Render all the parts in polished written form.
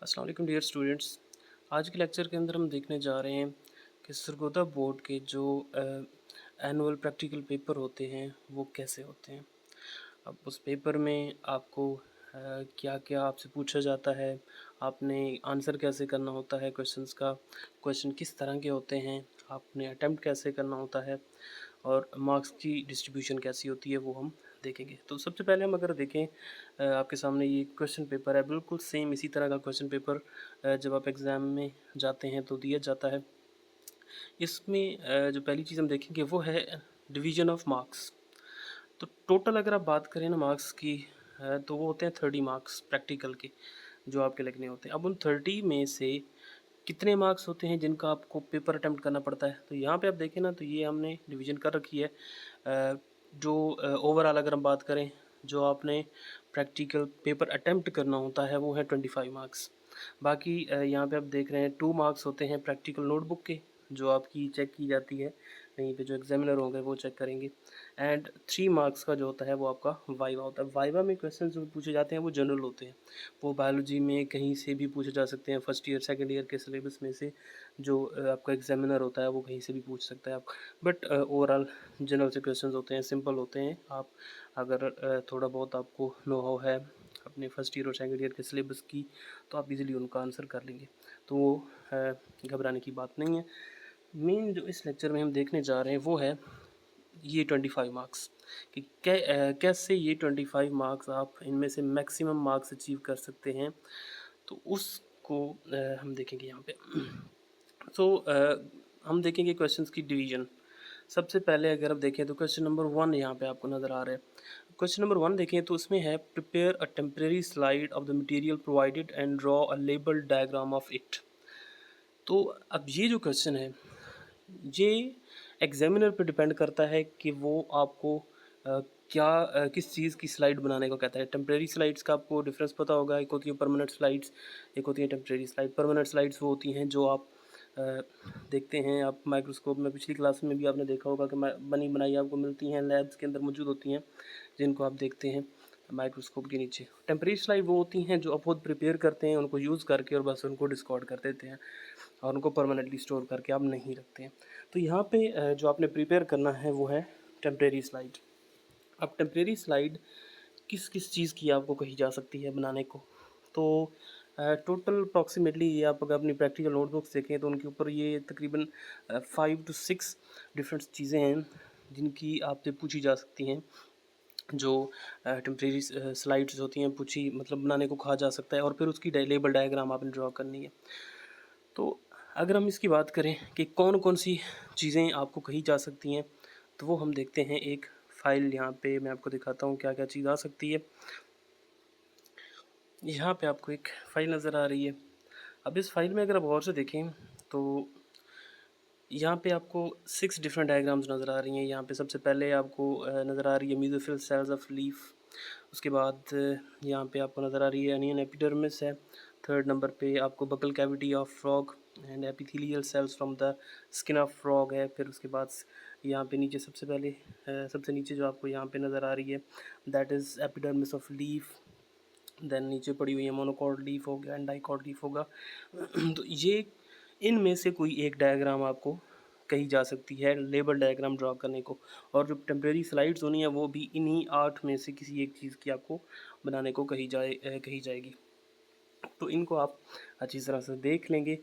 अस्सलाम वालेकुम dear students. आज के लेक्चर के अंदर हम देखने जा रहे हैं कि सरगोदा बोर्ड के जो एनुअल प्रैक्टिकल पेपर होते हैं वो कैसे होते हैं। अब उस पेपर में आपको क्या क्या आपसे पूछा जाता है, आपने आंसर कैसे करना होता है क्वेश्चंस का, क्वेश्चन किस तरह के होते हैं, आपने अटेम्प्ट कैसे करना होता है और मार्क्स की डिस्ट्रीब्यूशन कैसी होती है वो हम देखेंगे। तो सबसे पहले हम अगर देखें, आपके सामने ये क्वेश्चन पेपर है, बिल्कुल सेम इसी तरह का क्वेश्चन पेपर जब आप एग्ज़ाम में जाते हैं तो दिया जाता है। इसमें जो पहली चीज़ हम देखेंगे वो है डिवीज़न ऑफ मार्क्स। तो टोटल अगर आप बात करें ना मार्क्स की, तो वो होते हैं 30 मार्क्स प्रैक्टिकल के जो आपके लगने होते हैं। अब उन 30 में से कितने मार्क्स होते हैं जिनका आपको पेपर अटेम्प्ट करना पड़ता है। तो यहाँ पे आप देखें ना, तो ये हमने डिवीज़न कर रखी है। जो ओवरऑल अगर हम बात करें, जो आपने प्रैक्टिकल पेपर अटेम्प्ट करना होता है वो है 25 मार्क्स। बाकी यहाँ पे आप देख रहे हैं 2 मार्क्स होते हैं प्रैक्टिकल नोटबुक के, जो आपकी चेक की जाती है, कहीं पे जो एग्जामिनर होंगे वो चेक करेंगे। एंड 3 मार्क्स का जो होता है वो आपका वाइवा होता है। वाइवा में क्वेश्चन जो पूछे जाते हैं वो जनरल होते हैं, वो बायोलॉजी में कहीं से भी पूछे जा सकते हैं, फर्स्ट ईयर सेकंड ईयर के सिलेबस में से जो आपका एग्जामिनर होता है वो कहीं से भी पूछ सकता है आप। बट ओवरऑल जनरल से क्वेश्चन होते हैं, सिंपल होते हैं। आप अगर थोड़ा बहुत आपको नो हाउ है अपने फर्स्ट ईयर और सेकंड ईयर के सिलेबस की, तो आप इजीली उनका आंसर कर लेंगे, तो वो घबराने की बात नहीं है। मेन जो इस लेक्चर में हम देखने जा रहे हैं वो है ये 25 मार्क्स कि कैसे ये 25 मार्क्स आप इनमें से मैक्सिमम मार्क्स अचीव कर सकते हैं, तो उसको हम देखेंगे यहाँ पे। तो हम देखेंगे क्वेश्चंस की डिवीजन। सबसे पहले अगर आप देखें तो क्वेश्चन नंबर 1 यहाँ पे आपको नज़र आ रहा है। क्वेश्चन नंबर 1 देखें तो उसमें है prepare a temporary slide of the material provided and draw a label diagram of it. तो अब ये जो क्वेश्चन है ये एग्जामिनर पे डिपेंड करता है कि वो आपको किस चीज़ की स्लाइड बनाने को कहता है। टेम्परेरी स्लाइड्स का आपको डिफरेंस पता होगा, एक होती है परमानेंट स्लाइड्स, एक होती है टेम्परेरी स्लाइड। परमानेंट स्लाइड्स वो होती हैं जो आप अ, देखते हैं आप माइक्रोस्कोप में, पिछली क्लास में भी आपने देखा होगा कि बनी बनाई आपको मिलती हैं, लैब्स के अंदर मौजूद होती हैं, जिनको आप देखते हैं माइक्रोस्कोप के नीचे। टेम्परेरी स्लाइड वो होती हैं जो आप खुद प्रिपेयर करते हैं उनको यूज़ करके और बस उनको डिस्कार्ड कर देते हैं और उनको परमानेंटली स्टोर करके आप नहीं रखते हैं। तो यहाँ पे जो आपने प्रिपेयर करना है वो है टेम्परेरी स्लाइड। अब टेम्परेरी स्लाइड किस किस चीज़ की आपको कही जा सकती है बनाने को, तो टोटल अप्रॉक्सीमेटली ये आप अगर अपनी प्रैक्टिकल नोटबुक्स देखें तो उनके ऊपर ये तकरीबन 5 to 6 डिफरेंट चीज़ें हैं जिनकी आपसे पूछी जा सकती हैं। जो टेम्परेरी स्लाइड्स होती हैं पूछी मतलब बनाने को कहा जा सकता है, और फिर उसकी लेबल डायग्राम आपने ड्रॉ करनी है। तो अगर हम इसकी बात करें कि कौन कौन सी चीज़ें आपको कही जा सकती हैं, तो वो हम देखते हैं। एक फ़ाइल यहाँ पे मैं आपको दिखाता हूँ क्या क्या चीज़ आ सकती है। यहाँ पे आपको एक फ़ाइल नज़र आ रही है। अब इस फाइल में अगर आप गौर से देखें तो यहाँ पे आपको 6 डिफरेंट डायग्राम्स नज़र आ रही हैं। यहाँ पे सबसे पहले आपको नज़र आ रही है मेसोफिल सेल्स ऑफ लीफ। उसके बाद यहाँ पे आपको नज़र आ रही है अनियन एपिडर्मिस है। थर्ड नंबर पे आपको buccal cavity of frog and epithelial cells from the skin of frog है। फिर उसके बाद यहाँ पे नीचे सबसे पहले सबसे नीचे जो आपको यहाँ पे नज़र आ रही है that is epidermis of leaf. Then नीचे पड़ी हुई है मोनोकॉर्ड लीफ हो गया एंड डाइकॉर्ड लीफ होगा। तो ये इनमें से कोई एक डायग्राम आपको कही जा सकती है लेबल डायग्राम ड्रॉ करने को, और जो टेम्परेरी स्लाइड्स होनी है वो भी इन्हीं 8 में से किसी एक चीज़ की आपको बनाने को कही जाएगी। तो इनको आप अच्छी तरह से देख लेंगे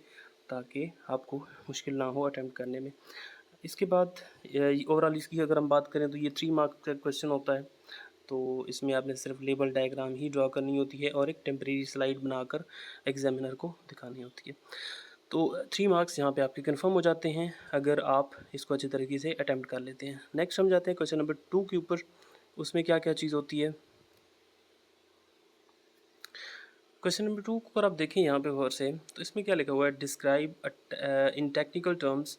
ताकि आपको मुश्किल ना हो अटैम्प्ट करने में। इसके बाद ओवरऑल इसकी अगर हम बात करें तो ये 3 मार्क्स का क्वेश्चन होता है। तो इसमें आपने सिर्फ लेबल डायग्राम ही ड्रॉ करनी होती है और एक टेम्परेरी स्लाइड बनाकर एग्जामिनर को दिखानी होती है। तो 3 मार्क्स यहाँ पे आपके कंफर्म हो जाते हैं अगर आप इसको अच्छी तरीके से अटैम्प्ट कर लेते हैं। नेक्स्ट हम जाते हैं क्वेश्चन नंबर 2 के ऊपर। उसमें क्या क्या चीज़ होती है। क्वेश्चन नंबर 2 को अगर आप देखें यहाँ पे गौर से, तो इसमें क्या लिखा हुआ है, describe in technical terms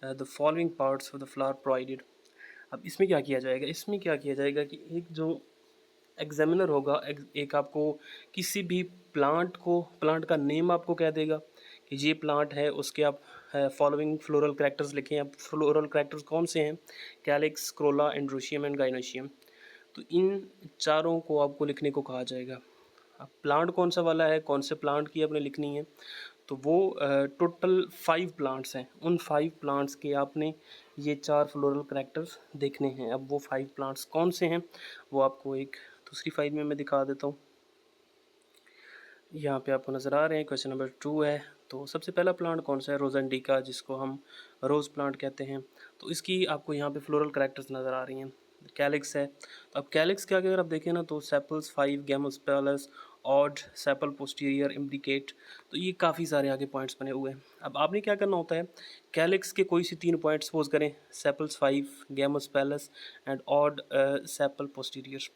the following parts of the flower provided. अब इसमें क्या किया जाएगा, इसमें क्या किया जाएगा कि एक जो एग्जामिनर होगा एक आपको किसी भी प्लांट का नेम आपको कह देगा कि ये प्लांट है, उसके आप फॉलोइंग फ्लोरल कैरेक्टर्स लिखें। अब फ्लोरल कैरेक्टर्स कौन से हैं, calyx, Corolla, androecium and gynoecium. तो इन चारों को आपको लिखने को कहा जाएगा। अब प्लांट कौन सा वाला है, कौन से प्लांट की आपने लिखनी है, तो वो टोटल 5 प्लांट्स हैं। उन 5 प्लांट्स के आपने ये 4 फ्लोरल करैक्टर्स देखने हैं। अब वो 5 प्लांट्स कौन से हैं वो आपको एक दूसरी फाइल में मैं दिखा देता हूँ। यहाँ पे आपको नज़र आ रहे हैं, क्वेश्चन नंबर 2 है। तो सबसे पहला प्लांट कौन सा है, रोज़ा इंडिका, जिसको हम रोज़ प्लांट कहते हैं। तो इसकी आपको यहाँ पे फ्लोरल करैक्टर्स नज़र आ रही हैं। कैलिक्स है, तो अब कैलिक्स के आगे अगर आप देखें ना तो sepals 5, gamosepalous, odd, sepal posterior, imbricate, तो ये काफ़ी सारे आगे पॉइंट्स बने हुए हैं। अब आपने क्या करना होता है, कैलिक्स के कोई सी 3 पॉइंट सपोज करें, sepals 5, gamosepalous and odd sepal posterior.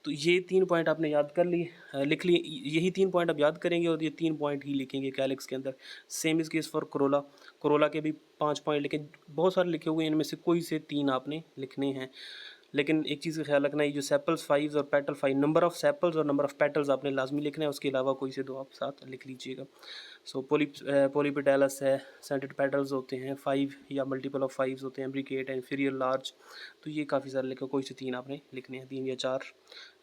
तो ये 3 पॉइंट आपने याद कर लिए, लिख लिए। यही 3 पॉइंट आप याद करेंगे और ये 3 पॉइंट ही लिखेंगे कैलिक्स के अंदर। Same is case for Corolla. Corolla के भी 5 पॉइंट लिखे, बहुत सारे लिखे हुए हैं, इनमें से कोई से 3 आपने लिखने हैं। लेकिन एक चीज़ का ख्याल रखना है, जो सेपल्स 5 और पेटल 5, नंबर ऑफ़ सेपल्स और नंबर ऑफ़ पेटल्स आपने लाजमी लिखना है, उसके अलावा कोई से 2 आप साथ लिख लीजिएगा। सो पोलीपेटैलस है, सेंटेड पेटल्स होते हैं 5 या मल्टीपल ऑफ 5 होते हैं, इम्ब्रिकेट है, इंफीरियर लार्ज। तो ये काफ़ी सारे लिखे, कोई से 3 आपने लिखने हैं, 3 या 4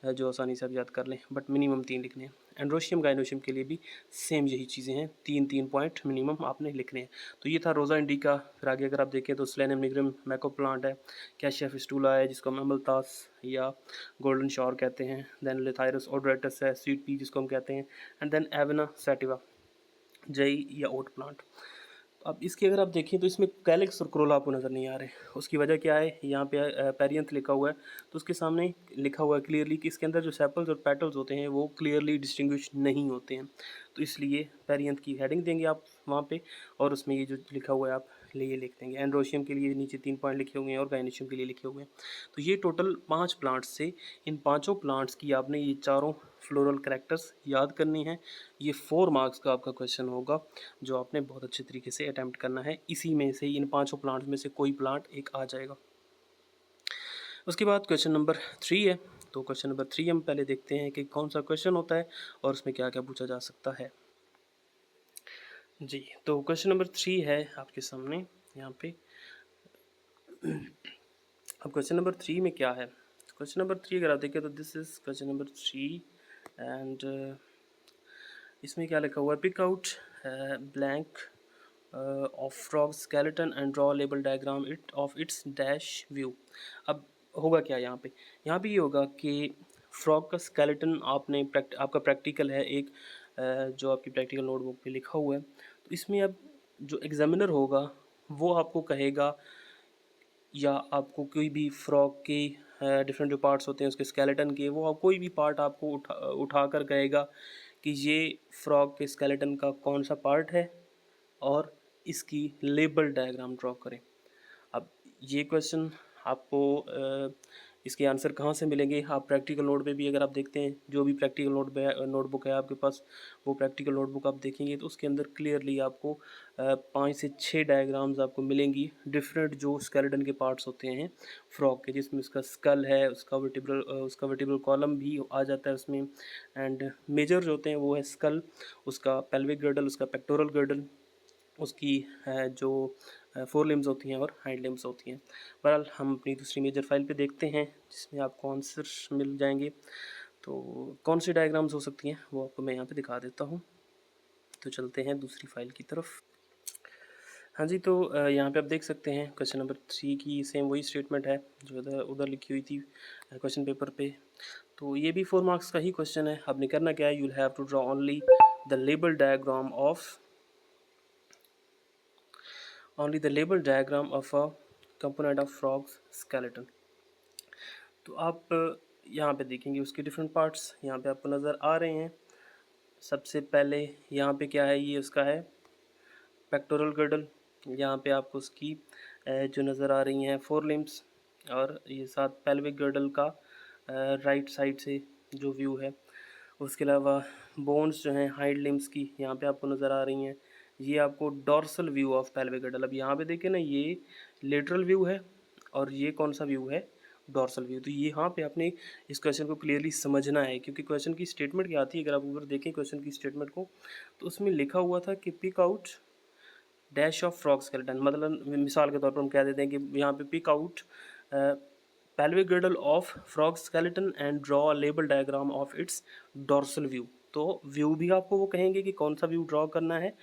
जो आसानी से आप याद कर लें, बट मिनिमम 3 लिखने हैं। एंड्रोशियम गाइनोशियम के लिए भी सेम यही चीज़ें हैं, 3-3 पॉइंट मिनिमम आपने लिखने हैं। तो ये था रोज़ा इंडिका। फिर आगे अगर आप देखें तो स्लेनम निग्रम मैको प्लांट है, कैशिया फिस्टूला है जिसको हम अमलतास या गोल्डन शॉर कहते हैं, देन लिथाइरस ओडोरेटस है, स्वीट पी जिसको हम कहते हैं, एंड देन एवेना सैटिवा, जई या ओट प्लांट। अब इसकी अगर आप देखें तो इसमें कैलिक्स और क्रोला आपको नज़र नहीं आ रहे। उसकी वजह क्या है, यहाँ पे पेरियंथ लिखा हुआ है, तो उसके सामने लिखा हुआ है क्लियरली कि इसके अंदर जो सेपल्स और पेटल्स होते हैं वो क्लियरली डिस्टिंग्विश नहीं होते हैं। तो इसलिए पेरियंथ की हेडिंग देंगे आप वहाँ पे, और उसमें ये जो लिखा हुआ है आप ये लिख देंगे। एंड्रोशियम के लिए नीचे 3 पॉइंट लिखे हुए हैं और गायनेशियम के लिए लिखे हुए हैं। तो ये टोटल 5 प्लांट्स से, इन पाँचों प्लांट्स की आपने ये चारों फ्लोरल करैक्टर्स याद करनी है। ये 4 मार्क्स का आपका क्वेश्चन होगा, जो आपने बहुत अच्छे तरीके से अटैम्प्ट करना है। इसी में से, इन पाँचों प्लांट्स में से कोई प्लांट एक आ जाएगा। उसके बाद क्वेश्चन नंबर 3 है। तो क्वेश्चन नंबर 3 हम पहले देखते हैं कि कौन सा क्वेश्चन होता है और उसमें क्या क्या पूछा जा सकता है। जी, तो क्वेश्चन नंबर 3 है आपके सामने यहाँ पे। अब क्वेश्चन नंबर 3 में क्या है, क्वेश्चन नंबर 3 अगर आप देखें तो this is question number 3 and इसमें क्या लिखा हुआ है, pick out blank of frog skeleton and draw label diagram it of its dash view. अब होगा क्या यहाँ पे, यहाँ पे ये होगा कि फ्रॉग का स्केलेटन आपने आपका प्रैक्टिकल है एक, जो आपकी प्रैक्टिकल नोटबुक पे लिखा हुआ है। तो इसमें अब जो एग्जामिनर होगा वो आपको कहेगा, या आपको कोई भी फ्रॉग के डिफरेंट जो पार्ट्स होते हैं उसके स्केलेटन के, वो कोई भी पार्ट आपको उठा कर कहेगा कि ये फ्रॉग के स्केलेटन का कौन सा पार्ट है और इसकी लेबल डायग्राम ड्रॉ करें। अब ये क्वेश्चन आपको इसके आंसर कहाँ से मिलेंगे, आप प्रैक्टिकल नोट पे भी अगर आप देखते हैं, जो भी प्रैक्टिकल नोटबुक है आपके पास, वो प्रैक्टिकल नोटबुक आप देखेंगे तो उसके अंदर क्लियरली आपको 5 से 6 डायग्राम्स आपको मिलेंगी, डिफरेंट जो स्केलेटन के पार्ट्स होते हैं फ्रॉग के, जिसमें उसका स्कल है, उसका वर्टिब्रल कॉलम भी आ जाता है उसमें, एंड मेजर जो होते हैं वो है स्कल, उसका पेल्विक गर्डल, उसका पेक्टोरल गर्डल, उसकी जो फोर लिम्स होती हैं और हाइंड लिम्स होती हैं। बहरहाल हम अपनी दूसरी मेजर फाइल पे देखते हैं जिसमें आपको आंसर मिल जाएंगे। तो कौन सी डायग्राम्स हो सकती हैं वो आपको मैं यहाँ पे दिखा देता हूँ। तो चलते हैं दूसरी फाइल की तरफ। हाँ जी, तो यहाँ पे आप देख सकते हैं क्वेश्चन नंबर 3 की सेम वही स्टेटमेंट है जो उधर उधर लिखी हुई थी क्वेश्चन पेपर पे। तो ये भी 4 मार्क्स का ही क्वेश्चन है। आपने करना क्या है, you will have to draw only the label diagram of only the label diagram of a component of frog's skeleton। तो आप यहाँ पे देखेंगे उसके डिफरेंट पार्ट्स यहाँ पे आपको नज़र आ रहे हैं। सबसे पहले यहाँ पे क्या है, ये उसका है पेक्टोरल गर्डल। यहाँ पे आपको उसकी जो नज़र आ रही हैं 4 लिम्स, और ये साथ पेल्विक गर्डल का राइट साइड से जो व्यू है। उसके अलावा बोन्स जो हैं हाइंड लिम्स की यहाँ पे आपको नज़र आ रही हैं। ये आपको dorsal view of pelvic girdle. अब यहाँ पे देखें ना, ये लेटरल व्यू है और ये कौन सा व्यू है, डॉर्सल व्यू। तो यहाँ पे आपने इस क्वेश्चन को क्लियरली समझना है, क्योंकि क्वेश्चन की स्टेटमेंट क्या आती है, अगर आप ऊपर देखें क्वेश्चन की स्टेटमेंट को, तो उसमें लिखा हुआ था कि pick out dash of frog skeleton. मतलब मिसाल के तौर पर हम कह देते हैं कि यहाँ पे pick out pelvic girdle of frog skeleton and draw a label diagram of its dorsal view। तो व्यू भी आपको वो कहेंगे कि कौन सा व्यू ड्रॉ करना है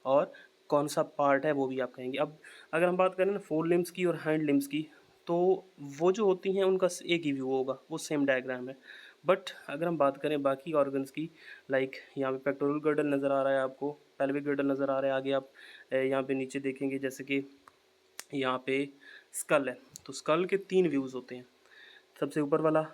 और कौन सा पार्ट है वो भी आप कहेंगे। अब अगर हम बात करें ना फोर लिम्स की और हैंड लिम्स की, तो वो जो होती हैं उनका एक ही व्यू होगा, वो सेम डायग्राम है। बट अगर हम बात करें बाकी ऑर्गन्स की, लाइक यहाँ पे पेक्टोरल गर्डल नज़र आ रहा है आपको, पेल्विक गर्डल नज़र आ रहा है, आगे आप यहाँ पे नीचे देखेंगे जैसे कि यहाँ पे स्कल है, तो स्कल के 3 व्यूज़ होते हैं। सबसे ऊपर वाला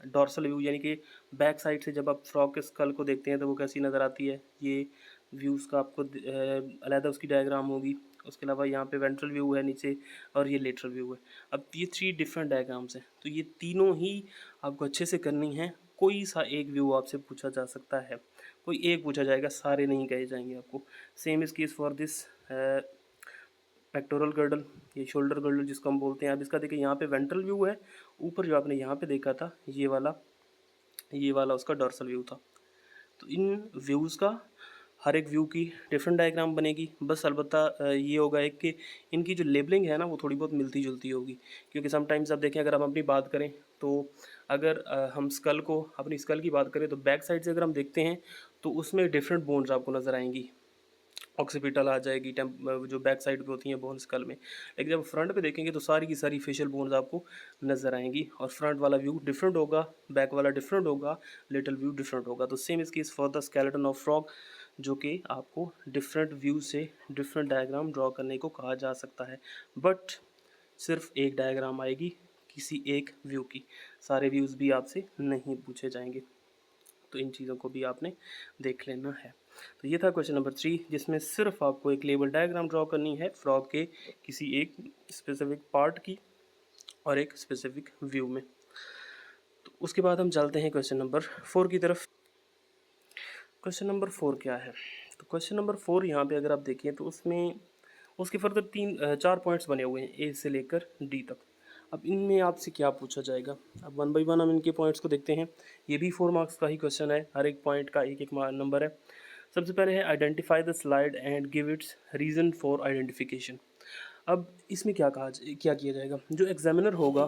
डॉर्सल व्यू, यानी कि बैक साइड से जब आप फ्रॉग के स्कल को देखते हैं तो वो कैसी नज़र आती है, ये व्यूज़ का आपको अलहदा उसकी डायग्राम होगी। उसके अलावा यहाँ पे वेंट्रल व्यू है नीचे, और ये लेटरल व्यू है। अब ये 3 डिफरेंट डायग्राम्स हैं, तो ये तीनों ही आपको अच्छे से करनी है। कोई सा एक व्यू आपसे पूछा जा सकता है, कोई एक पूछा जाएगा, सारे नहीं कहे जाएंगे आपको। Same is case for this pectoral girdle, ये शोल्डर गर्डल जिसको हम बोलते हैं। अब इसका देखिए यहाँ पे वेंट्रल व्यू है, ऊपर जो आपने यहाँ पे देखा था ये वाला उसका डॉर्सल व्यू था। तो इन व्यूज़ का हर एक व्यू की डिफरेंट डायग्राम बनेगी। बस अलबत्ता ये होगा एक कि इनकी जो लेबलिंग है ना वो थोड़ी बहुत मिलती जुलती होगी, क्योंकि समटाइम्स आप देखें, अगर हम अपनी बात करें तो अगर हम अपनी स्कल की बात करें तो बैक साइड से अगर हम देखते हैं तो उसमें डिफरेंट बोन्स आपको नज़र आएंगी। ऑक्सीपिटल आ जाएगी, जो बैक साइड पे होती हैं बोन स्कल में। लेकिन जब फ्रंट पे देखेंगे तो सारी की सारी फेशियल बोन्स आपको नज़र आएंगी, और फ्रंट वाला व्यू डिफरेंट होगा, बैक वाला डिफरेंट होगा, लिटिल व्यू डिफरेंट होगा। तो सेम इसकी for the skeleton of frog, जो कि आपको डिफरेंट व्यू से डिफरेंट डायग्राम ड्रॉ करने को कहा जा सकता है। बट सिर्फ एक डायग्राम आएगी किसी एक व्यू की, सारे व्यूज़ भी आपसे नहीं पूछे जाएंगे। तो इन चीज़ों को भी आपने देख लेना है। तो ये था क्वेश्चन नंबर 3, जिसमें सिर्फ आपको एक लेबल डायग्राम ड्रॉ करनी है फ्रॉग के किसी एक स्पेसिफिक पार्ट की और एक स्पेसिफिक व्यू में। तो उसके बाद हम चलते हैं क्वेश्चन नंबर 4 की तरफ। क्वेश्चन नंबर 4 क्या है? तो क्वेश्चन नंबर 4 यहाँ पे अगर आप देखिए तो उसमें उसके फर्दर 4 पॉइंट्स बने हुए हैं, ए से लेकर डी तक। अब इनमें आपसे क्या पूछा जाएगा? अब 1 बाई 1 हम इनके पॉइंट्स को देखते हैं। ये भी 4 मार्क्स का ही क्वेश्चन है, हर एक पॉइंट का एक एक नंबर है। सबसे पहले है identify the slide and give it's reason for identification. अब इसमें क्या किया जाएगा? जो एग्जामिनर होगा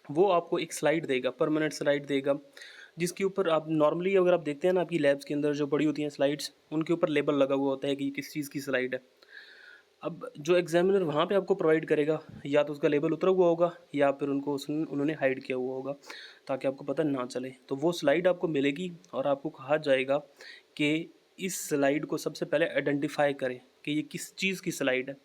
वो आपको एक स्लाइड देगा, परमानेंट स्लाइड देगा, जिसके ऊपर आप नॉर्मली अगर आप देखते हैं ना आपकी लैब्स के अंदर जो बड़ी होती हैं स्लाइड्स, उनके ऊपर लेबल लगा हुआ होता है कि किस चीज़ की स्लाइड है। अब जो एग्जामिनर वहाँ पे आपको प्रोवाइड करेगा, या तो उसका लेबल उतरा हुआ होगा या फिर उन्होंने हाइड किया हुआ होगा, ताकि आपको पता ना चले। तो वो स्लाइड आपको मिलेगी और आपको कहा जाएगा कि इस स्लाइड को सबसे पहले आइडेंटिफाई करें कि ये किस चीज़ की स्लाइड है,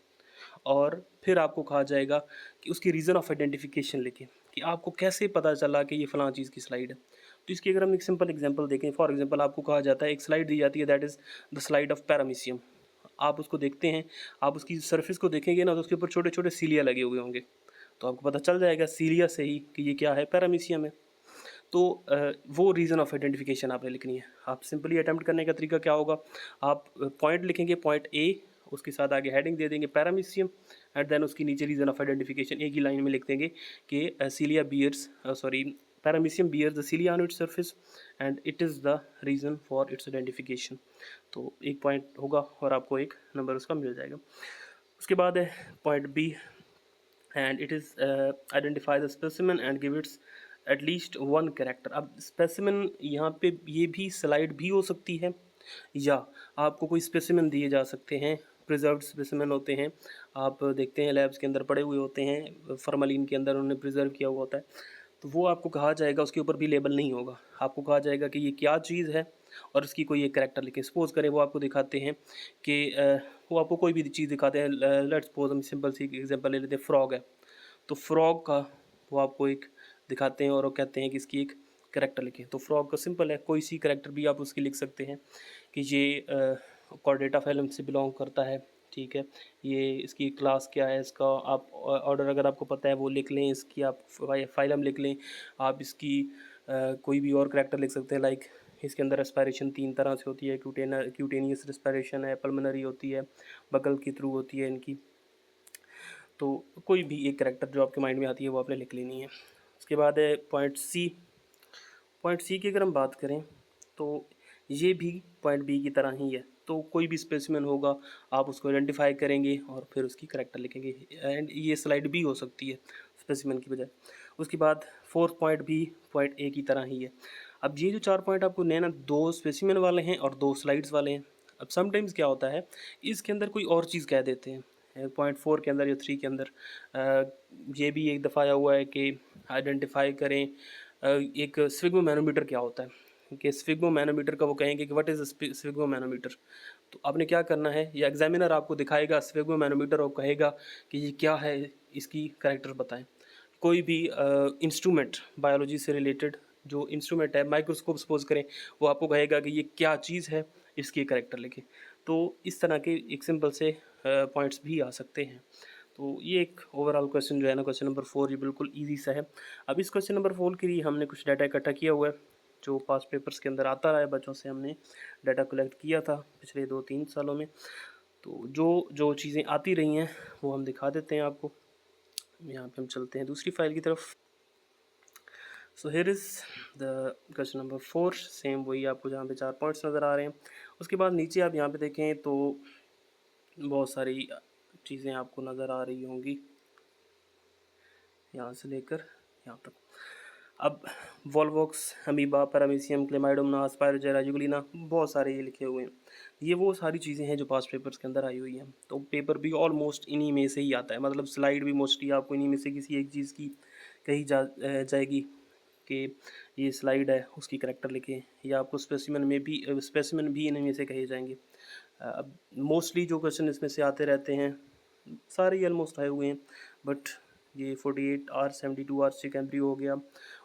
और फिर आपको कहा जाएगा कि उसकी रीज़न ऑफ आइडेंटिफिकेशन लिखें, कि आपको कैसे पता चला कि ये फ़लाँ चीज़ की स्लाइड है। तो इसकी अगर हम एक सिंपल एग्जांपल देखें, फॉर एग्जांपल आपको कहा जाता है, एक स्लाइड दी जाती है, that is the slide of paramecium. आप उसको देखते हैं, आप उसकी सरफेस को देखेंगे ना तो उसके ऊपर छोटे छोटे सीलिया लगे हुए होंगे, तो आपको पता चल जाएगा सीलिया से ही कि ये क्या है, पैरामीशियम है। तो वो रीज़न ऑफ आइडेंटिफिकेशन आपने लिखनी है। आप सिंपली अटैम्प्ट करने का तरीका क्या होगा, आप पॉइंट लिखेंगे, पॉइंट ए, उसके साथ आगे हेडिंग दे देंगे पैरामीशियम, एंड देन उसकी नीचे रीज़न ऑफ आइडेंटिफिकेशन एक ही लाइन में लिख देंगे कि cilia bears paramecium bears the cilia on its surface and it is the reason for its identification. तो एक पॉइंट होगा और आपको एक नंबर उसका मिल जाएगा। उसके बाद है point B, and it is identify the specimen and give its at least 1 character. अब स्पेसिमेन यहाँ पे ये भी स्लाइड भी हो सकती है, या आपको कोई स्पेसिमेन दिए जा सकते हैं, प्रिजर्व्ड स्पेसिमेन होते हैं, आप देखते हैं लैब्स के अंदर पड़े हुए होते हैं, फॉर्मलिन के अंदर उन्होंने प्रिजर्व किया हुआ होता है, तो वो आपको कहा जाएगा, उसके ऊपर भी लेबल नहीं होगा, आपको कहा जाएगा कि ये क्या चीज़ है और इसकी कोई एक कैरेक्टर लिखें। सपोज़ करें वो आपको दिखाते हैं कि वो आपको कोई भी चीज़ दिखाते हैं, लेट्स सपोज हम सिंपल सी एग्जांपल ले लेते हैं, फ्रॉग है, तो फ्रॉग का वो आपको एक दिखाते हैं और वो कहते हैं कि इसकी एक कैरेक्टर लिखें। तो फ्रॉग का सिंपल है, कोई सी कैरेक्टर भी आप उसकी लिख सकते हैं कि ये कॉर्डेटा फाइलम से बिलोंग करता है, ठीक है, ये इसकी क्लास क्या है, इसका आप ऑर्डर अगर आपको पता है वो लिख लें, इसकी आप फाइलम लिख लें, आप इसकी कोई भी और करैक्टर लिख सकते हैं, लाइक इसके अंदर रेस्पायरेशन 3 तरह से होती है, क्यूटेनियस रेस्पायरेशन है, पल्मोनरी होती है, बगल के थ्रू होती है इनकी। तो कोई भी एक करैक्टर जो आपके माइंड में आती है वो आपने लिख लेनी है। उसके बाद है पॉइंट सी। पॉइंट सी की अगर हम बात करें तो ये भी पॉइंट बी की तरह ही है, तो कोई भी स्पेसिमेन होगा आप उसको आइडेंटिफाई करेंगे और फिर उसकी करैक्टर लिखेंगे, एंड ये स्लाइड भी हो सकती है स्पेसिमेन की बजाय। उसके बाद फोर्थ पॉइंट भी पॉइंट ए की तरह ही है। अब ये जो 4 पॉइंट आपको नए ना 2 स्पेसिमेन वाले हैं और 2 स्लाइड्स वाले हैं। अब समटाइम्स क्या होता है, इसके अंदर कोई और चीज़ कह देते हैं पॉइंट 4 के अंदर या 3 के अंदर। ये भी एक दफ़ा आया हुआ है कि आइडेंटिफाई करें एक स्फिग्मो मैनोमीटर क्या होता है, कि स्फिग्मो मैनोमीटर का वो कहेंगे कि व्हाट इज़ स्फिग्मो मैनोमीटर। तो आपने क्या करना है, या एग्जामिनर आपको दिखाएगा स्फिग्मो मैनोमीटर और कहेगा कि ये क्या है, इसकी कैरेक्टर बताएं। कोई भी इंस्ट्रूमेंट बायोलॉजी से रिलेटेड जो इंस्ट्रूमेंट है, माइक्रोस्कोप सपोज करें, वो आपको कहेगा कि ये क्या चीज़ है, इसकी कैरेक्टर लिखें। तो इस तरह के एक सिंपल से पॉइंट्स भी आ सकते हैं। तो ये एक ओवरऑल क्वेश्चन जो है ना, क्वेश्चन नंबर 4 ये बिल्कुल ईजी सा है। अब इस क्वेश्चन नंबर 4 के लिए हमने कुछ डाटा इकट्ठा किया हुआ है जो पास्ट पेपर्स के अंदर आता रहा है, बच्चों से हमने डाटा कलेक्ट किया था पिछले 2-3 सालों में। तो जो जो चीज़ें आती रही हैं वो हम दिखा देते हैं आपको। यहाँ पे हम चलते हैं दूसरी फाइल की तरफ। So here is the question number 4, same वही आपको जहाँ पे 4 पॉइंट्स नज़र आ रहे हैं। उसके बाद नीचे आप यहाँ पे देखें तो बहुत सारी चीज़ें आपको नज़र आ रही होंगी, यहाँ से लेकर यहाँ तक। अब वॉलवॉक्स, अमीबा, पैरामीशियम, क्लेमाइडोमोनास, पायरोजेरा, जुगुलिना, बहुत सारे ये लिखे हुए हैं। ये वो सारी चीज़ें हैं जो पास्ट पेपर्स के अंदर आई हुई हैं। तो पेपर भी ऑलमोस्ट इन्हीं में से ही आता है, मतलब स्लाइड भी मोस्टली आपको इन्हीं में से किसी एक चीज़ की कही जाएगी कि ये स्लाइड है, उसकी करैक्टर लिखें, या आपको स्पेसिमेन भी इन्हीं में से कहे जाएंगे। अब मोस्टली जो क्वेश्चन इसमें से आते रहते हैं सारे ही ऑलमोस्ट आए हुए हैं, बट ये 48 आवर्स 72 आवर्स चिक एम्ब्रियो हो गया।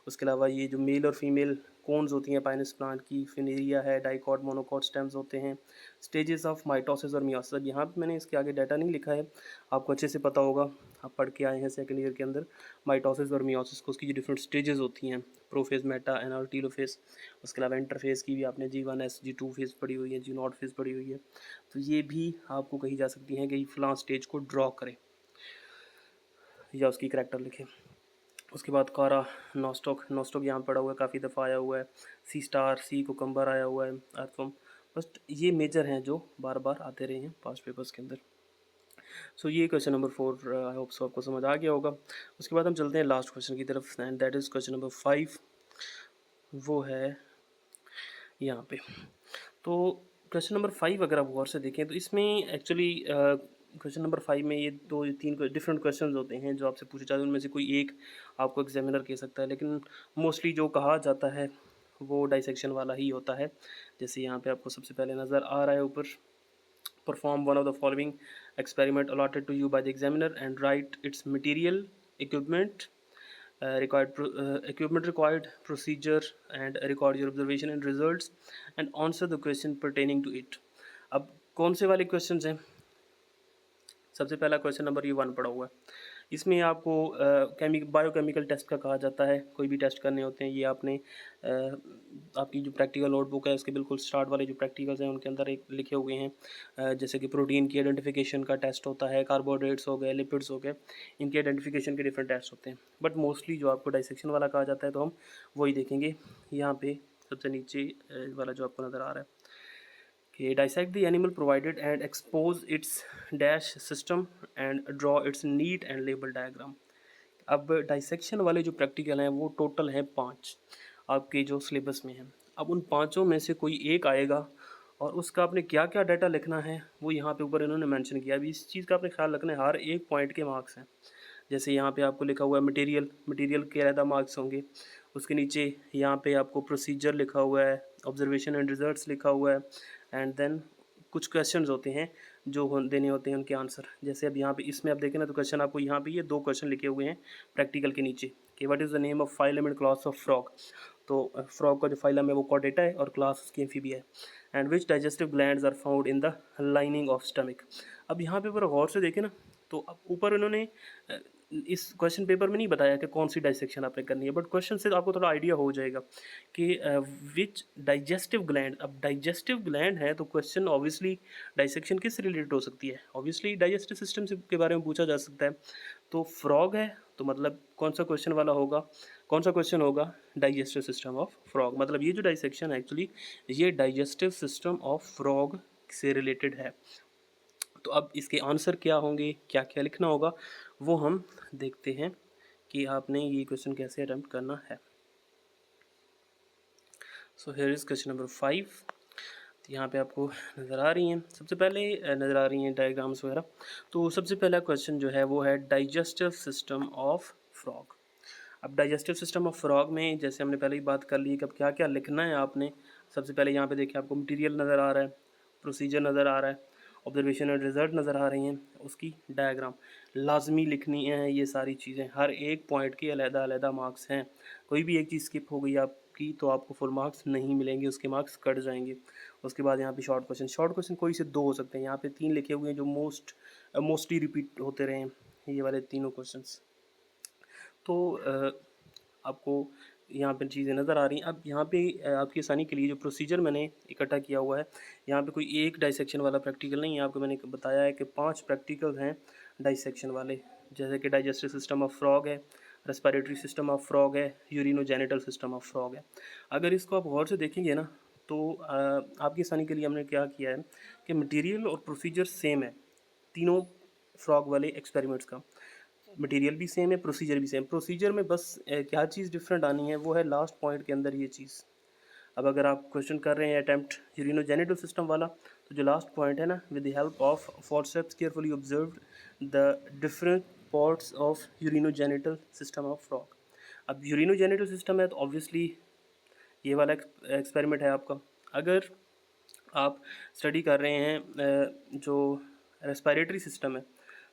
उसके अलावा ये जो मेल और फीमेल कोन्स होती हैं पाइनस प्लांट की, फिनेरिया है, डाइकॉट मोनोकॉट स्टेम्स होते हैं, स्टेजेस ऑफ माइटोसिस और मियोसिस। अब यहाँ पे मैंने इसके आगे डाटा नहीं लिखा है, आपको अच्छे से पता होगा, आप पढ़ के आए हैं सेकेंड ईयर के अंदर माइटोसिस और मियोसिस को, उसकी जो डिफरेंट स्टेजेस होती हैं, प्रोफेज, मेटा एंड और टीलोफेज। उसके अलावा इंटरफेज की भी आपने G1S G2 फेज पढ़ी हुई है, G0 फेज पढ़ी हुई है। तो ये भी आपको कही जा सकती हैं कि फलां स्टेज को ड्रॉ करें या उसकी करैक्टर लिखें। उसके बाद कारा, नॉस्टॉक यहाँ पड़ा हुआ है, काफ़ी दफ़ा आया हुआ है। सी स्टार, सी कोकम्बर आया हुआ है, अर्थवम। बस ये मेजर हैं जो बार बार आते रहे हैं पास्ट पेपर्स के अंदर। सो ये question number 4 I hope so आपको समझ आ गया होगा। उसके बाद हम चलते हैं लास्ट क्वेश्चन की तरफ, and that is question number 5। वो है यहाँ पे। तो क्वेश्चन नंबर 5 अगर आप गौर से देखें तो इसमें एक्चुअली क्वेश्चन नंबर 5 में ये 2-3 डिफरेंट क्वेश्चन होते हैं जो आपसे पूछे जाते हैं, उनमें से कोई एक आपको एग्जामिनर कह सकता है, लेकिन मोस्टली जो कहा जाता है वो डाइसेक्शन वाला ही होता है। जैसे यहाँ पे आपको सबसे पहले नज़र आ रहा है ऊपर, perform one of the following experiment allotted to you by the examiner and write its material, equipment equipment required, procedure, and record your observation and results and answer the question pertaining to it। अब कौन से वाले questions हैं? सबसे पहला question number ये 1 पड़ा हुआ है। इसमें आपको बायोकेमिकल टेस्ट का कहा जाता है, कोई भी टेस्ट करने होते हैं। ये आपने आपकी जो प्रैक्टिकल नोटबुक है उसके बिल्कुल स्टार्ट वाले जो प्रैक्टिकल्स हैं उनके अंदर एक लिखे हुए हैं, जैसे कि प्रोटीन की आइडेंटिफिकेशन का टेस्ट होता है, कार्बोहाइड्रेट्स हो गए, लिपिड्स हो गए, इनके आइडेंटिफिकेशन के डिफरेंट टेस्ट होते हैं। बट मोस्टली जो आपको डाइसेक्शन वाला कहा जाता है तो हम वही देखेंगे। यहाँ पे सबसे नीचे वाला जो आपको नज़र आ रहा है कि dissect the animal provided and expose its dash system and draw its neat and label diagram। अब डाइसेक्शन वाले जो प्रैक्टिकल हैं वो टोटल हैं 5 आपके जो सिलेबस में हैं। अब उन पाँचों में से कोई एक आएगा और उसका आपने क्या क्या डाटा लिखना है वो यहाँ पे ऊपर इन्होंने मेंशन किया। अभी इस चीज़ का आपने ख्याल रखना है, हर एक पॉइंट के मार्क्स हैं। जैसे यहाँ पे आपको लिखा हुआ है मटेरियल के अलग मार्क्स होंगे। उसके नीचे यहाँ पे आपको प्रोसीजर लिखा हुआ है, ऑब्जर्वेशन एंड रिजल्ट्स लिखा हुआ है, एंड देन कुछ क्वेश्चंस होते हैं जो देने होते हैं उनके आंसर। जैसे अब यहाँ पे इसमें आप देखें ना तो क्वेश्चन आपको यहाँ पे ये 2 क्वेश्चन लिखे हुए हैं प्रैक्टिकल के नीचे कि what is the name of phylum and class of frog. तो फ्रॉग का जो फाइलम है वो कॉर्डेटा है और क्लास उसकी एम्फीबिया है। And which digestive glands are found in the lining of stomach. अब यहाँ पे ऊपर गौर से देखें ना तो अब ऊपर उन्होंने इस क्वेश्चन पेपर में नहीं बताया कि कौन सी डाइसेक्शन आपने करनी है, बट क्वेश्चन से आपको थोड़ा आइडिया हो जाएगा कि विच डाइजेस्टिव ग्लैंड। अब डाइजेस्टिव ग्लैंड है तो क्वेश्चन ऑब्वियसली डाइसेक्शन किस रिलेटेड हो सकती है, ऑब्वियसली डाइजेस्टिव सिस्टम से के बारे में पूछा जा सकता है। तो फ्रॉग है तो मतलब कौन सा क्वेश्चन वाला होगा, कौन सा क्वेश्चन होगा, डाइजेस्टिव सिस्टम ऑफ फ्रॉग। मतलब ये जो डाइसेक्शन है एक्चुअली ये डाइजेस्टिव सिस्टम ऑफ फ्रॉग से रिलेटेड है। तो अब इसके आंसर क्या होंगे, क्या क्या लिखना होगा, वो हम देखते हैं कि आपने ये क्वेश्चन कैसे अटेम्प्ट करना है। So here is question number 5। तो यहाँ पे आपको नज़र आ रही हैं, सबसे पहले नज़र आ रही हैं डायग्राम्स वगैरह। तो सबसे पहला क्वेश्चन जो है वो है डाइजेस्टिव सिस्टम ऑफ फ्रॉग। अब डाइजेस्टिव सिस्टम ऑफ फ्रॉग में जैसे हमने पहले ही बात कर ली कि अब क्या क्या लिखना है आपने। सबसे पहले यहाँ पे देखिए आपको मटेरियल नज़र आ रहा है, प्रोसीजर नज़र आ रहा है, ऑब्जर्वेशन एंड रिजल्ट नज़र आ रही हैं, उसकी डायग्राम लाजमी लिखनी है। ये सारी चीज़ें हर एक पॉइंट के अलग-अलग मार्क्स हैं। कोई भी एक चीज़ स्किप हो गई आपकी तो आपको फुल मार्क्स नहीं मिलेंगे, उसके मार्क्स कट जाएंगे। उसके बाद यहाँ पे शॉर्ट क्वेश्चन कोई से 2 हो सकते हैं। यहाँ पे 3 लिखे हुए हैं जो मोस्टली रिपीट होते रहे हैं, ये वाले तीनों क्वेश्चंस। तो आपको यहाँ पे चीज़ें नज़र आ रही हैं। अब यहाँ पे आपकी आसानी के लिए जो प्रोसीजर मैंने इकट्ठा किया हुआ है, यहाँ पे कोई एक डाइसेक्शन वाला प्रैक्टिकल नहीं है। आपको मैंने बताया है कि 5 प्रैक्टिकल हैं डाइसेक्शन वाले, जैसे कि डाइजेस्टिव सिस्टम ऑफ फ्रॉग है, रेस्पिरेटरी सिस्टम ऑफ फ्रॉग है, यूरिनोजेनिटल सिस्टम ऑफ फ्रॉग है। अगर इसको आप गौर से देखेंगे ना तो आपकी आसानी के लिए हमने क्या किया है कि मटेरियल और प्रोसीजर सेम है तीनों फ्रॉग वाले एक्सपेरिमेंट्स का। मटेरियल भी सेम है, प्रोसीजर भी सेम। प्रोसीजर में बस क्या चीज़ डिफरेंट आनी है वो है लास्ट पॉइंट के अंदर ये चीज़। अब अगर आप क्वेश्चन कर रहे हैं अटैम्प्ट यूरिनोजेनिटल सिस्टम वाला, तो जो लास्ट पॉइंट है ना, with the help of forceps carefully observed the different parts of urinogenital system of frog. अब यूरिनोजेनिटल सिस्टम है तो ऑब्वियसली ये वाला एक्सपेरिमेंट है आपका। अगर आप स्टडी कर रहे हैं जो रेस्पिरेटरी सिस्टम है,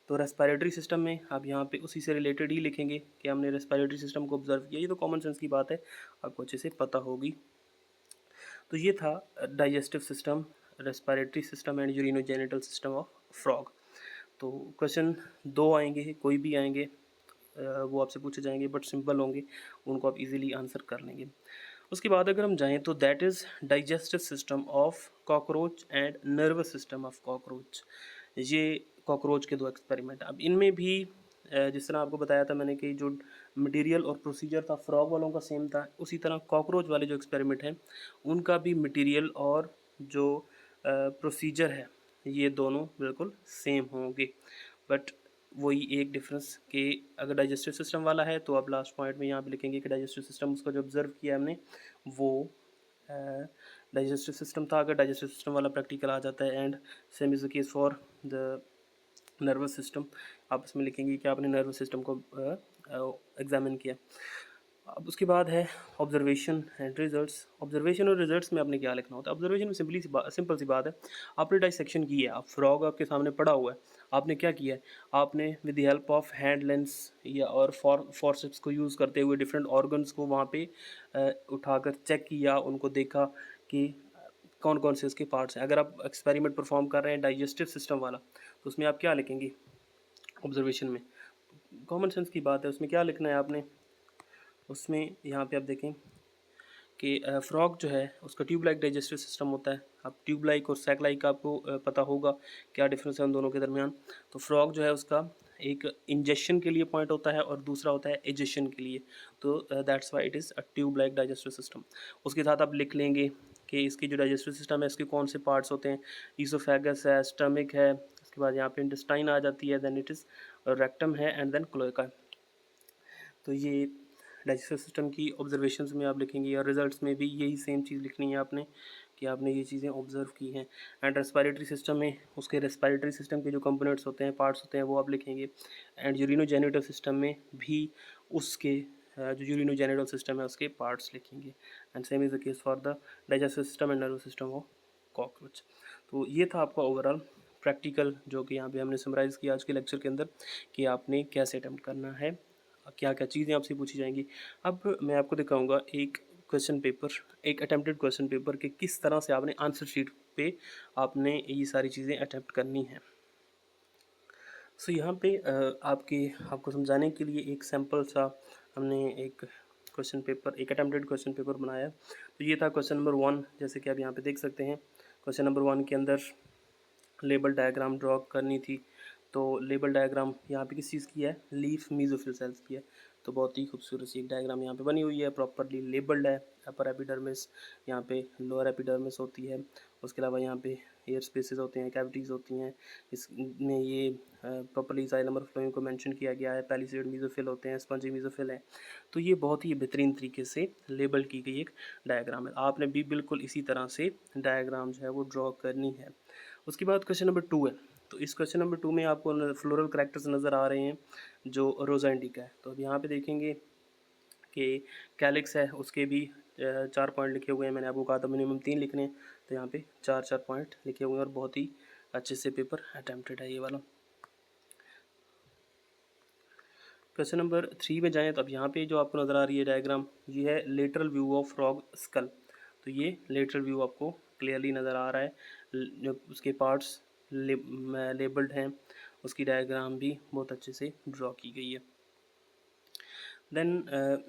तो रेस्पिरेटरी सिस्टम में आप यहाँ पे उसी से रिलेटेड ही लिखेंगे कि हमने रेस्पिरेटरी सिस्टम को ऑब्जर्व किया। ये तो कॉमन सेंस की बात है, आपको अच्छे से पता होगी। तो ये था digestive system, respiratory system and urinogenital system of frog. तो क्वेश्चन 2 आएंगे, कोई भी आएंगे, वो आपसे पूछे जाएंगे बट सिंपल होंगे, उनको आप इजीली आंसर कर लेंगे। उसके बाद अगर हम जाएं तो that is digestive system of cockroach and nervous system of cockroach. ये कॉकरोच के 2 एक्सपेरिमेंट। अब इनमें भी जिस तरह आपको बताया था मैंने कि जो मटेरियल और प्रोसीजर था फ्रॉग वालों का सेम था, उसी तरह कॉकरोच वाले जो एक्सपेरिमेंट हैं उनका भी मटेरियल और जो प्रोसीजर है ये दोनों बिल्कुल सेम होंगे। बट वही एक डिफरेंस कि अगर डाइजेस्टिव सिस्टम वाला है तो आप लास्ट पॉइंट में यहाँ पे लिखेंगे कि डाइजेस्टिव सिस्टम उसका जो ऑब्जर्व किया हमने वो डाइजेस्टिव सिस्टम था। अगर डाइजेस्टिव सिस्टम वाला प्रैक्टिकल आ जाता है and same is the case for the nervous system, आप इसमें लिखेंगे कि आपने नर्वस सिस्टम को एग्जामिन किया। अब उसके बाद है ऑब्जर्वेशन एंड रिजल्ट्स। ऑब्जर्वेशन और रिजल्ट्स में आपने क्या लिखना होता है। ऑब्जर्वेशन में सिंपल सी बात है, आपने डाइसेक्शन की है, आप फ्रॉग आपके सामने पड़ा हुआ है, आपने क्या किया है, आपने with the help of hand lens या और फॉरसेप्स को यूज़ करते हुए डिफरेंट ऑर्गन्स को वहाँ पे उठाकर चेक किया, उनको देखा कि कौन कौन से उसके पार्ट्स हैं। अगर आप एक्सपेरिमेंट परफॉर्म कर रहे हैं डाइजेस्टिव सिस्टम वाला तो उसमें आप क्या लिखेंगे ऑब्जर्वेशन में, कॉमन सेंस की बात है, उसमें क्या लिखना है आपने। उसमें यहाँ पे आप देखें कि फ्रॉग जो है उसका ट्यूब लाइक डाइजेस्टिव सिस्टम होता है। अब ट्यूब लाइक और सैक लाइक का आपको पता होगा क्या डिफरेंस है उन दोनों के दरमियान। तो फ्रॉग जो है उसका एक इंजेक्शन के लिए पॉइंट होता है और दूसरा होता है एजेशन के लिए। तो that's why it is a tube like digestive system. उसके साथ आप लिख लेंगे कि इसकी जो डाइजेस्टिव सिस्टम है इसके कौन से पार्ट्स होते हैं। ईसोफेगस है, स्टमक है, उसके बाद यहाँ पे इंटेस्टाइन आ जाती है, देन इट इज़ रेक्टम है एंड देन क्लोएका। तो ये डाइजेस्टिव सिस्टम की ऑब्जर्वेशंस में आप लिखेंगे और रिजल्ट्स में भी यही सेम चीज़ लिखनी है आपने कि आपने ये चीज़ें ऑब्जर्व की हैं। एंड रेस्पिरेटरी सिस्टम में उसके रेस्पिरेटरी सिस्टम के जो कंपोनेंट्स होते हैं, पार्ट्स होते हैं, वो आप लिखेंगे। एंड यूरिनोजेनिटल सिस्टम में भी उसके जो यूरिनोजेनिटल सिस्टम है उसके पार्ट्स लिखेंगे। And same is the case for the digestive system and nervous system of cockroach. तो ये था आपका ओवरऑल प्रैक्टिकल जो कि यहाँ पे हमने समराइज़ किया आज के लेक्चर के अंदर कि आपने कैसे अटेम्प्ट करना है, क्या क्या चीज़ें आपसे पूछी जाएंगी। अब मैं आपको दिखाऊंगा एक क्वेश्चन पेपर, एक अटेम्प्टेड क्वेश्चन पेपर के किस तरह से आपने आंसर शीट पे आपने ये सारी चीज़ें अटेम्प्ट करनी है। सो यहाँ पे आपको समझाने के लिए एक सैम्पल सा हमने एक क्वेश्चन पेपर, एक अटेम्प्टेड क्वेश्चन पेपर बनाया है। तो ये था क्वेश्चन नंबर 1, जैसे कि आप यहाँ पे देख सकते हैं। क्वेश्चन नंबर 1 के अंदर लेबल डायग्राम ड्रॉ करनी थी। तो लेबल डायग्राम यहाँ पे किस चीज़ की है, लीफ मीजोफिल सेल्स की है। तो बहुत ही खूबसूरत सी एक डायग्राम यहाँ पे बनी हुई है, प्रॉपरली लेबल्ड है। अपर एपिडर्मिस, यहाँ पे लोअर एपिडर्मिस होती है। उसके अलावा यहाँ पे एयर स्पेसेस होते हैं, कैविटीज़ होती हैं, इसमें ये प्रॉपर्ली जाइलम फ्लोएम को मेंशन किया गया है। पैलिसेड मेसोफिल होते हैं, स्पंजी मेसोफिल है। तो ये बहुत ही बेहतरीन तरीके से लेबल की गई एक डायग्राम है। आपने भी बिल्कुल इसी तरह से डायग्राम जो है वो ड्रॉ करनी है। उसके बाद क्वेश्चन नंबर 2 है। तो इस क्वेश्चन नंबर 2 में आपको फ्लोरल कैरेक्टर्स नज़र आ रहे हैं जो रोज़ा इंडिका है। तो अब यहाँ पे देखेंगे कि कैलिक्स है, उसके भी 4 पॉइंट लिखे हुए हैं। मैंने आपको कहा था मिनिमम 3 लिखने हैं, तो यहाँ पे 4 पॉइंट लिखे हुए हैं और बहुत ही अच्छे से पेपर अटैम्प्टेड है ये वाला। क्वेश्चन नंबर 3 में जाएँ तो अब यहाँ पे जो आपको नज़र आ रही है डायग्राम, ये है lateral view of frog skull. तो ये लेटरल व्यू आपको क्लियरली नज़र आ रहा है, जो उसके पार्ट्स लेबल्ड हैं, उसकी डायग्राम भी बहुत अच्छे से ड्रॉ की गई है। देन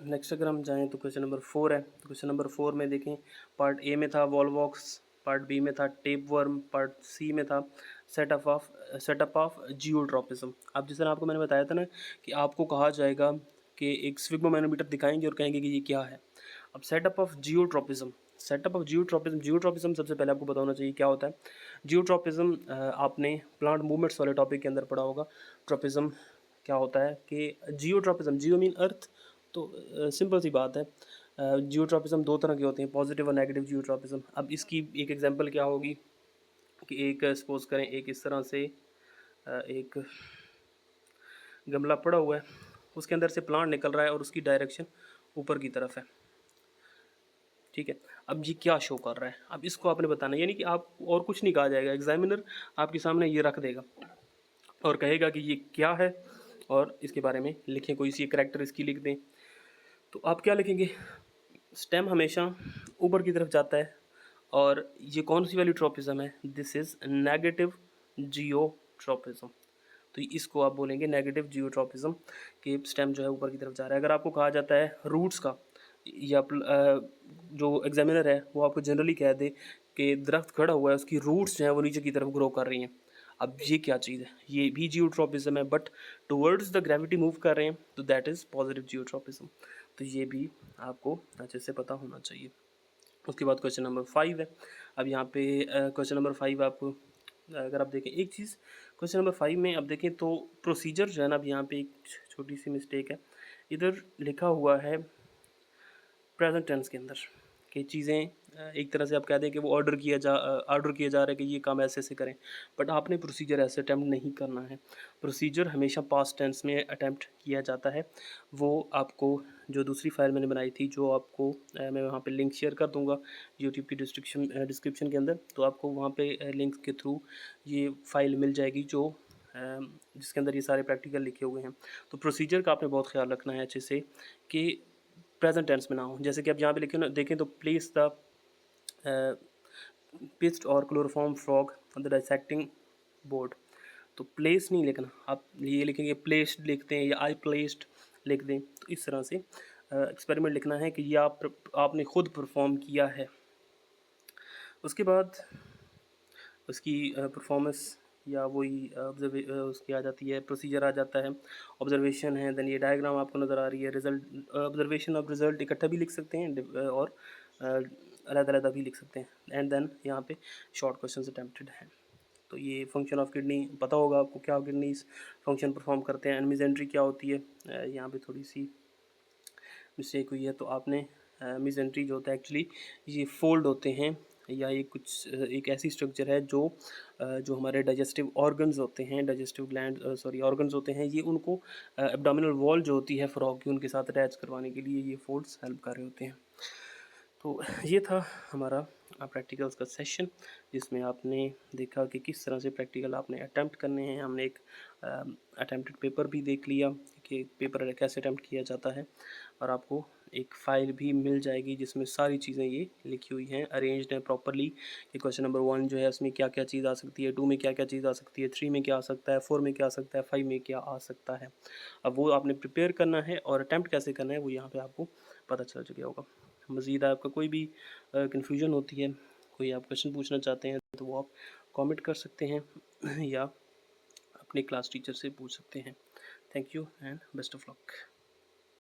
नेक्स्ट अगर हम जाएँ तो क्वेश्चन नंबर 4 है। तो क्वेश्चन नंबर 4 में देखें, पार्ट ए में था वॉलवॉक्स, पार्ट बी में था टेप वर्म, पार्ट सी में था सेटअप ऑफ जियोट्रॉपिज्म। अब जिस तरह आपको मैंने बताया था ना कि आपको कहा जाएगा कि एक स्फिग्मोमैनोमीटर दिखाएंगे और कहेंगे कि ये क्या है। अब सेटअप ऑफ जियोट्रॉपिज्म, जियोट्रॉपिज्म सबसे पहले आपको पता होना चाहिए क्या होता है। जियोट्रॉपिज्म आपने प्लांट मूवमेंट्स वाले टॉपिक के अंदर पढ़ा होगा। ट्रॉपिज्म क्या होता है कि जियोट्रॉपिज्म, जियो मीन अर्थ, तो सिंपल सी बात है। जियोट्रॉपिज्म 2 तरह के होते हैं, पॉजिटिव और नेगेटिव जियोट्रॉपिज्म। अब इसकी एक एग्जांपल क्या होगी कि एक सपोज करें, एक इस तरह से एक गमला पड़ा हुआ है, उसके अंदर से प्लांट निकल रहा है और उसकी डायरेक्शन ऊपर की तरफ है, ठीक है। अब ये क्या शो कर रहा है, अब इसको आपने बताना, यानी कि आप और कुछ नहीं कहा जाएगा, एग्जामिनर आपके सामने ये रख देगा और कहेगा कि ये क्या है और इसके बारे में लिखें, कोई सी करैक्टर इसकी लिख दें। तो आप क्या लिखेंगे, स्टेम हमेशा ऊपर की तरफ जाता है और ये कौन सी वाली ट्रोपिज्म है, दिस इज़ नेगेटिव जियोट्रोपिज्म। तो इसको आप बोलेंगे नेगेटिव जियोट्रोपिज्म कि स्टेम जो है ऊपर की तरफ जा रहा है। अगर आपको कहा जाता है रूट्स का, या जो एग्जामिनर है वो आपको जनरली कह दे कि दरख्त खड़ा हुआ है, उसकी रूट्स जो है वो नीचे की तरफ ग्रो कर रही हैं, अब ये क्या चीज़ है, ये भी जियोट्रोपिज्म है but towards the gravity move कर रहे हैं, तो दैट इज़ पॉजिटिव जियोट्रोपिज्म। तो ये भी आपको अच्छे से पता होना चाहिए। उसके बाद क्वेश्चन नंबर 5 है। अब यहाँ पे क्वेश्चन नंबर 5 आप अगर आप देखें एक चीज़, क्वेश्चन नंबर 5 में आप देखें तो प्रोसीजर जो है ना, अब यहाँ पे एक छोटी सी मिस्टेक है, इधर लिखा हुआ है प्रेजेंट टेंस के अंदर कि चीज़ें एक तरह से आप कह दें कि वो ऑर्डर किया जा रहा है कि ये काम ऐसे ऐसे करें, बट आपने प्रोसीजर ऐसे अटैम्प्ट नहीं करना है। प्रोसीजर हमेशा पास्ट टेंस में अटैम्प्ट किया जाता है। वो आपको जो दूसरी फाइल मैंने बनाई थी, जो आपको मैं वहाँ पे लिंक शेयर कर दूँगा यूट्यूब की डिस्क्रिप्शन के अंदर, तो आपको वहाँ पे लिंक के थ्रू ये फ़ाइल मिल जाएगी जो जिसके अंदर ये सारे प्रैक्टिकल लिखे हुए हैं। तो प्रोसीजर का आपने बहुत ख्याल रखना है अच्छे से कि प्रेजेंट टेंस में ना हो। जैसे कि आप यहाँ पे लिखे ना, देखें तो प्लेस द पिस्ड और chloroform frog on the dissecting board. तो प्लेस नहीं लिखना, आप ये लिखेंगे प्लेस्ड लिखते हैं या आई प्लेस्ड लिख दें। तो इस तरह से एक्सपेरिमेंट लिखना है कि ये आपने खुद परफॉर्म किया है। उसके बाद उसकी परफॉर्मेंस या वही उसकी आ जाती है, प्रोसीजर आ जाता है, ऑब्जर्वेशन है, देन ये डायग्राम आपको नज़र आ रही है, रिजल्ट ऑब्जर्वेशन और रिजल्ट इकट्ठा भी लिख सकते हैं और अलग-अलग भी लिख सकते हैं, एंड देन यहाँ पे शॉर्ट क्वेश्चंस अटेम्प्टेड हैं। तो ये फंक्शन ऑफ किडनी पता होगा आपको, क्या किडनीज फंक्शन परफॉर्म करते हैं, मिजेंट्री क्या होती है, यहाँ पे थोड़ी सी मिस्टेक हुई है। तो आपने मिजेंट्री जो होता है एक्चुअली ये फोल्ड होते हैं, या ये कुछ एक ऐसी स्ट्रक्चर है जो हमारे डाइजेस्टिव ऑर्गन्स होते हैं, डाइजेस्टिव ग्लैंड ऑर्गन्स होते हैं, ये उनको एब्डोमिनल वॉल जो होती है फ्रॉग की, उनके साथ अटैच करवाने के लिए ये फोल्ड्स हेल्प कर रहे होते हैं। तो ये था हमारा प्रैक्टिकल्स का सेशन, जिसमें आपने देखा कि किस तरह से प्रैक्टिकल आपने अटैम्प्ट करने हैं। हमने एक अटैम्प्टेड पेपर भी देख लिया कि पेपर कैसे अटैम्प्ट किया जाता है, और आपको एक फ़ाइल भी मिल जाएगी जिसमें सारी चीज़ें ये लिखी हुई हैं, अरेंज्ड हैं प्रॉपरली कि क्वेश्चन नंबर 1 जो है उसमें क्या क्या चीज़ आ सकती है, 2 में क्या क्या चीज़ आ सकती है, 3 में क्या आ सकता है, 4 में क्या आ सकता है, 5 में क्या आ सकता है। अब वो आपने प्रिपेयर करना है और अटैम्प्ट कैसे करना है वो यहाँ पर आपको पता चल चुका होगा। मज़ीद आपका कोई भी कन्फ्यूजन होती है, कोई आप क्वेश्चन पूछना चाहते हैं, तो वो आप कमेंट कर सकते हैं या अपने क्लास टीचर से पूछ सकते हैं। Thank you and best of luck.